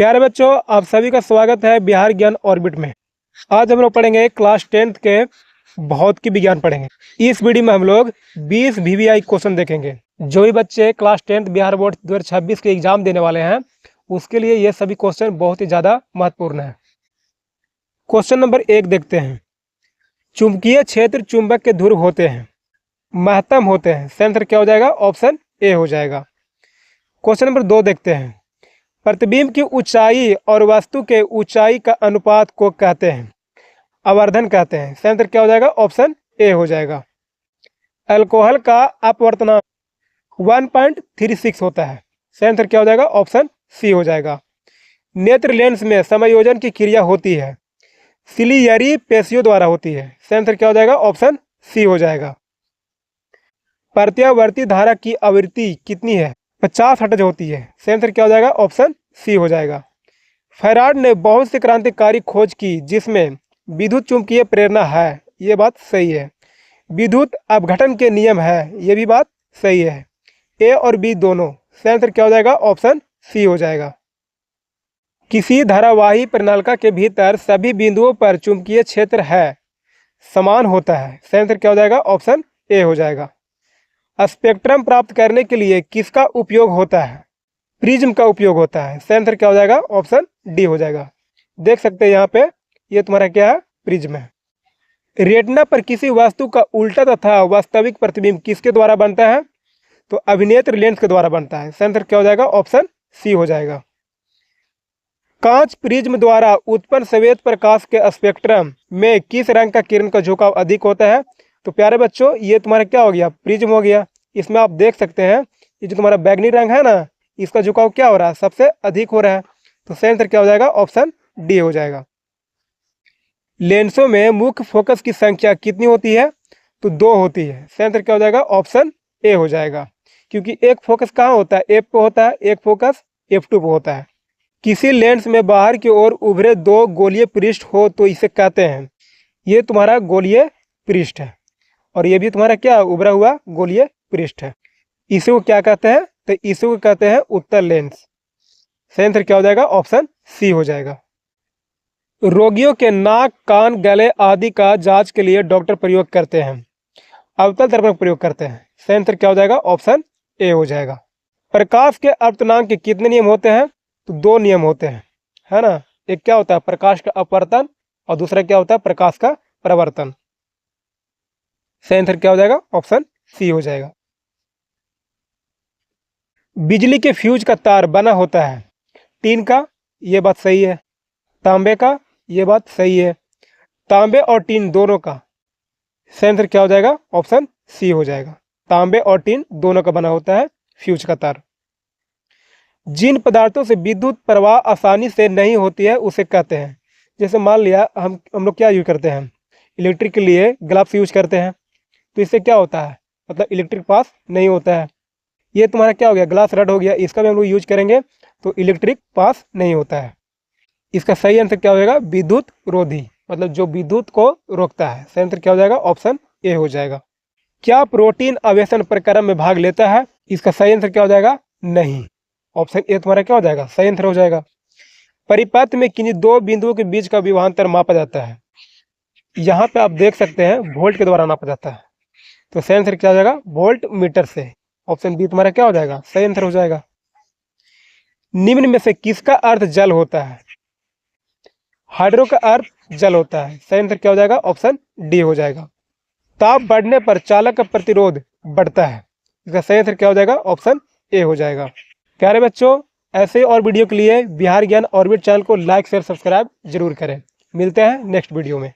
प्यारे बच्चों, आप सभी का स्वागत है बिहार ज्ञान ऑर्बिट में। आज हम लोग पढ़ेंगे क्लास 10th के भौतिकी विज्ञान पढ़ेंगे। इस वीडियो में हम लोग 20 VVI क्वेश्चन देखेंगे। जो भी बच्चे क्लास 10th बिहार बोर्ड 2026 के एग्जाम देने वाले हैं उसके लिए ये सभी क्वेश्चन बहुत ही ज़्यादा महत्वपूर्ण है। क्वेश्चन नंबर 1 देखते हैं। चुंबकीय क्षेत्र चुंबक के ध्रुव होते हैं, महत्तम होते हैं। सही आंसर क्या हो जाएगा? ऑप्शन ए हो जाएगा। क्वेश्चन नंबर 2 देखते हैं। प्रतिबिंब की ऊंचाई और वस्तु के ऊंचाई का अनुपात को कहते हैं, आवर्धन कहते हैं। सही आंसर क्या हो जाएगा? ऑप्शन ए हो जाएगा। अल्कोहल का अपवर्तनांक 1.36 होता है। सही आंसर क्या हो जाएगा? ऑप्शन सी हो जाएगा। नेत्र लेंस में समायोजन की क्रिया होती है, सिलियरी पेशियों द्वारा होती है। सही आंसर क्या हो जाएगा? ऑप्शन सी हो जाएगा। प्रत्यावर्ती धारा की आवृत्ति कितनी है? 50 हर्ट्ज होती है। सही आंसर क्या हो जाएगा? ऑप्शन सी हो जाएगा। फैराड ने बहुत सी क्रांतिकारी खोज की जिसमें विद्युत चुंबकीय प्रेरणा है, ये बात सही है। विद्युत अपघटन के नियम है, ये भी बात सही है। ए और बी दोनों। सही आंसर क्या हो जाएगा? ऑप्शन सी हो जाएगा। किसी धारावाही प्रणालिका के भीतर सभी बिंदुओं पर चुंबकीय क्षेत्र है, समान होता है। सही आंसर क्या हो जाएगा? ऑप्शन ए हो जाएगा। स्पेक्ट्रम प्राप्त करने के लिए किसका उपयोग होता है? प्रिज्म का उपयोग होता है। सही आंसर क्या हो जाएगा? ऑप्शन डी हो जाएगा। देख सकते हैं यहाँ पे, ये तुम्हारा क्या है? प्रिज्म है। रेटिना पर किसी वस्तु का उल्टा तथा वास्तविक प्रतिबिंब किसके द्वारा बनता है? तो अभिनेत्र लेंस के द्वारा बनता है। सही आंसर क्या हो जाएगा? ऑप्शन सी हो जाएगा। कांच प्रिज्म द्वारा उत्पन्न श्वेत प्रकाश के स्पेक्ट्रम में किस रंग का किरण का झुकाव अधिक होता है? तो प्यारे बच्चों, ये तुम्हारा क्या हो गया? प्रिज्म हो गया। इसमें आप देख सकते हैं ये जो तुम्हारा बैगनी रंग है ना, इसका झुकाव क्या हो रहा है? सबसे अधिक हो रहा है। तो सही आंसर क्या हो जाएगा? ऑप्शन डी हो जाएगा। लेंसों में मुख्य फोकस की संख्या कितनी होती है? तो 2 होती है। सही आंसर क्या हो जाएगा? ऑप्शन ए हो जाएगा, क्योंकि एक फोकस कहाँ होता है? एफ पे होता है, एक फोकस F2 पे होता है। किसी लेंस में बाहर की ओर उभरे 2 गोलीय पृष्ठ हो तो इसे कहते हैं, ये तुम्हारा गोलीय पृष्ठ है और ये भी तुम्हारा क्या? उभरा हुआ गोलीय पृष्ठ है। इसे वो क्या कहते हैं? तो इसे वो कहते हैं उत्तल लेंस। सही आंसर क्या हो जाएगा? ऑप्शन सी हो जाएगा। रोगियों के नाक, कान, गले आदि का जांच के लिए डॉक्टर प्रयोग करते हैं, अवतल दर्पण प्रयोग करते हैं। सही आंसर क्या हो जाएगा? ऑप्शन ए हो जाएगा। प्रकाश के अपवर्तनांक के कितने नियम होते हैं? तो 2 नियम होते हैं, है ना। एक क्या होता है? प्रकाश का अपवर्तन और दूसरा क्या होता है? प्रकाश का प्रवर्तन। सही आंसर क्या हो जाएगा? ऑप्शन सी हो जाएगा। बिजली के फ्यूज का तार बना होता है टीन का, ये बात सही है। तांबे का, ये बात सही है। तांबे और टीन दोनों का। सही आंसर क्या हो जाएगा? ऑप्शन सी हो जाएगा। तांबे और टीन दोनों का बना होता है फ्यूज का तार। जिन पदार्थों से विद्युत प्रवाह आसानी से नहीं होती है उसे कहते हैं, जैसे मान लिया हम लोग क्या यूज करते हैं? इलेक्ट्रिक के लिए ग्लव्स यूज करते हैं, तो इससे क्या होता है? मतलब इलेक्ट्रिक पास नहीं होता है। ये तुम्हारा क्या हो गया? ग्लास रड हो गया, इसका भी हम लोग यूज करेंगे तो इलेक्ट्रिक पास नहीं होता है। इसका सही आंसर क्या हो जाएगा? विद्युत रोधी, मतलब जो विद्युत को रोकता है। सही आंसर क्या हो जाएगा? ऑप्शन ए हो जाएगा। क्या प्रोटीन आवेशन प्रक्रम में भाग लेता है? इसका सही आंसर क्या हो जाएगा? नहीं। ऑप्शन ए तुम्हारा क्या हो जाएगा? सही आंसर हो जाएगा। परिपथ में किन्हीं 2 बिंदुओं के बीच का विभवांतर मापा जाता है, यहाँ पे आप देख सकते हैं वोल्ट के द्वारा नापा जाता है। तो सही आंसर क्या हो जाएगा? वोल्ट मीटर से। ऑप्शन बी तुम्हारा क्या हो जाएगा? सही आंसर हो जाएगा। निम्न में से किसका अर्थ जल होता है? हाइड्रो का अर्थ जल होता है। सही आंसर क्या हो जाएगा? ऑप्शन डी हो जाएगा। ताप बढ़ने पर चालक का प्रतिरोध बढ़ता है, इसका सही आंसर क्या हो जाएगा? ऑप्शन ए हो जाएगा। प्यारे बच्चों, ऐसे और वीडियो के लिए बिहार ज्ञान ऑर्बिट चैनल को लाइक शेयर सब्सक्राइब जरूर करें। मिलते हैं नेक्स्ट वीडियो में।